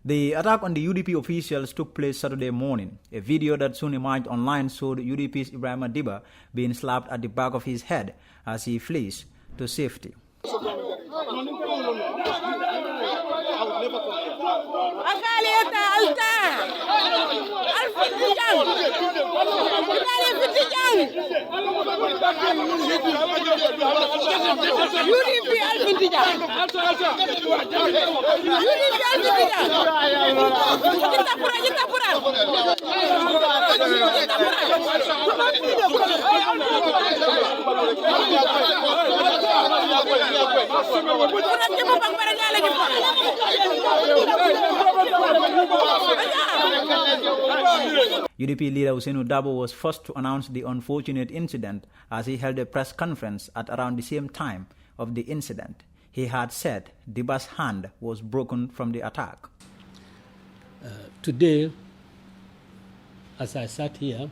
The attack on the UDP officials took place Saturday morning. A video that soon emerged online showed UDP's Ibrahim Adiba being slapped at the back of his head as he flees to safety. UDP leader Usainu Dabo was first to announce the unfortunate incident as he held a press conference at around the same time of the incident. He had said Diba's hand was broken from the attack. Today, as I sat here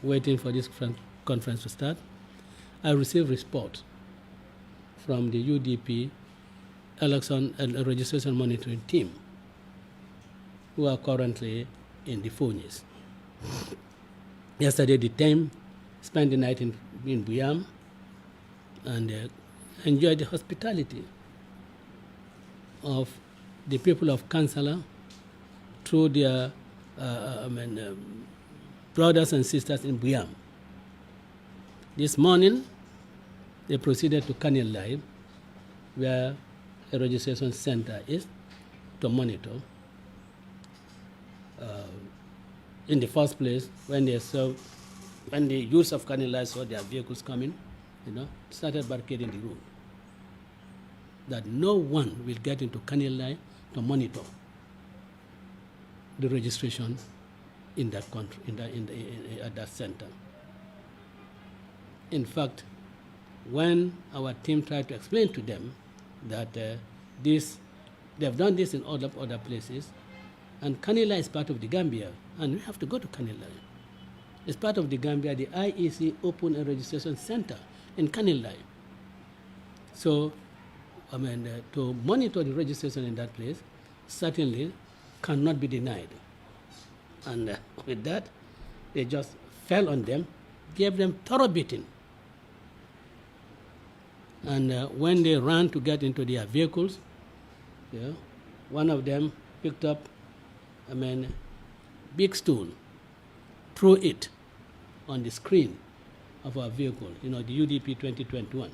waiting for this conference to start, I received report from the UDP election and registration monitoring team who are currently in the Furnace. Yesterday, the team spent the night in Buyam and enjoyed the hospitality of the people of Kansala through their brothers and sisters in Buyam. This morning, they proceeded to Kanilai, where a registration center is, to monitor. In the first place, when the youth of Kanilai saw their vehicles coming, started barricading the road, that no one will get into Kanilai to monitor the registration in that country, at that center. In fact, when our team tried to explain to them that they've done this in other places, and Kanilai is part of the Gambia, and we have to go to Kanilai. It's part of the Gambia. The IEC opened a registration center in Kanilai. So, to monitor the registration in that place certainly cannot be denied. And with that, they just fell on them, gave them thorough beating. And when they ran to get into their vehicles, one of them picked up big stone, threw it on the screen of our vehicle, the UDP 2021.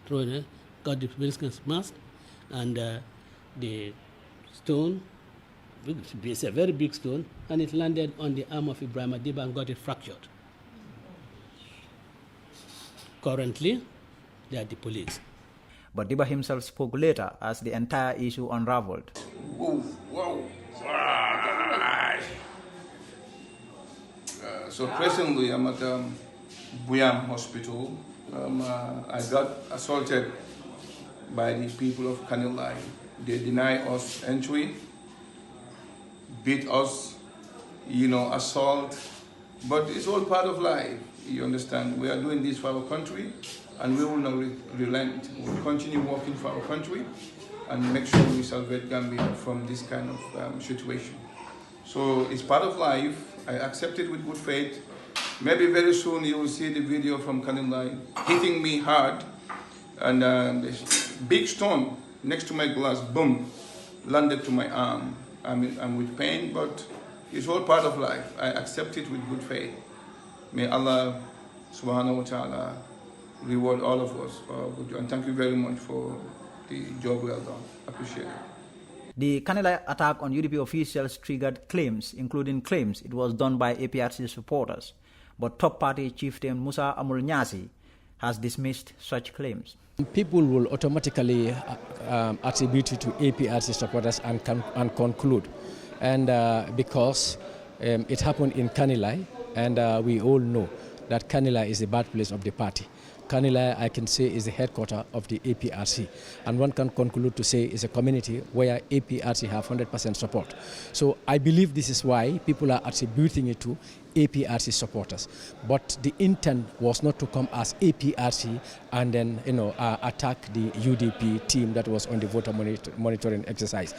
Threw it, got the vehicle smashed, and the stone, it's a very big stone, and it landed on the arm of Ibrahim Adiba and got it fractured. Currently, they are the police. But Diba himself spoke later as the entire issue unraveled. Whoa. So presently I'm at Buyam Hospital. I got assaulted by the people of Kanilai. They deny us entry, beat us, assault. But it's all part of life, you understand. We are doing this for our country, and we will not relent. We will continue working for our country and make sure we salvage Gambia from this kind of situation. So it's part of life. I accept it with good faith. Maybe very soon you will see the video from Kanilai hitting me hard, and this big stone next to my glass, boom, landed to my arm. I'm with pain, but it's all part of life. I accept it with good faith. May Allah subhanahu wa ta'ala reward all of us. And thank you very much for the job well done. Appreciate it. The Kanilai attack on UDP officials triggered claims, including claims it was done by APRC supporters. But top party chieftain Musa Amul-Nyasi has dismissed such claims. People will automatically attribute it to APRC supporters and conclude. And because it happened in Kanilai, and we all know that Kanilai is the birthplace of the party. Kanilai, I can say, is the headquarters of the APRC. And one can conclude to say it's a community where APRC have 100% support. So I believe this is why people are attributing it to APRC supporters. But the intent was not to come as APRC and then, attack the UDP team that was on the voter monitoring exercise.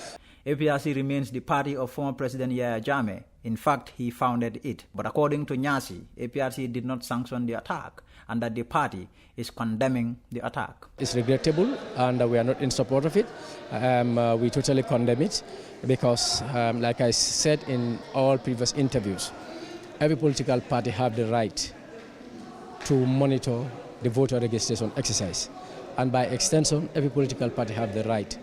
APRC remains the party of former President Yahya Jammeh. In fact, he founded it. But according to Nyasi, APRC did not sanction the attack and that the party is condemning the attack. It's regrettable and we are not in support of it. We totally condemn it because, like I said in all previous interviews, every political party have the right to monitor the voter registration exercise. And by extension, every political party have the right,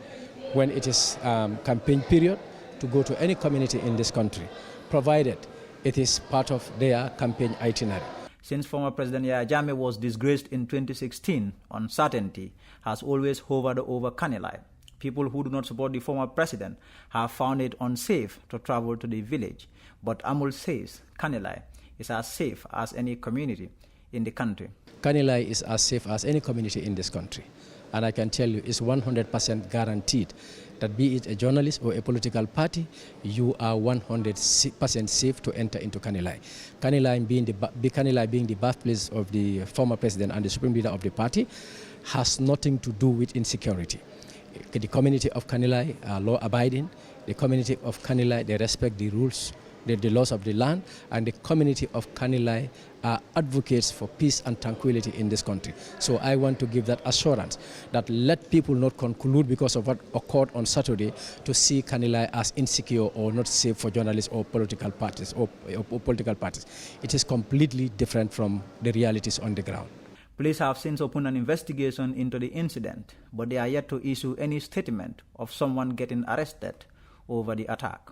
when it is campaign period, to go to any community in this country, provided it is part of their campaign itinerary. Since former President Yahya Jammeh was disgraced in 2016, uncertainty has always hovered over Kanilai. People who do not support the former president have found it unsafe to travel to the village. But Amul says Kanilai is as safe as any community in the country. Kanilai is as safe as any community in this country. And I can tell you, it's 100% guaranteed that be it a journalist or a political party, you are 100% safe to enter into Kanilai. Kanilai being the birthplace of the former president and the supreme leader of the party has nothing to do with insecurity. The community of Kanilai are law-abiding. The community of Kanilai, they respect the rules, the laws of the land, and the community of Kanilai are advocates for peace and tranquility in this country. So I want to give that assurance that let people not conclude because of what occurred on Saturday to see Kanilai as insecure or not safe for journalists or political parties or political parties. It is completely different from the realities on the ground. Police have since opened an investigation into the incident, but they are yet to issue any statement of someone getting arrested over the attack.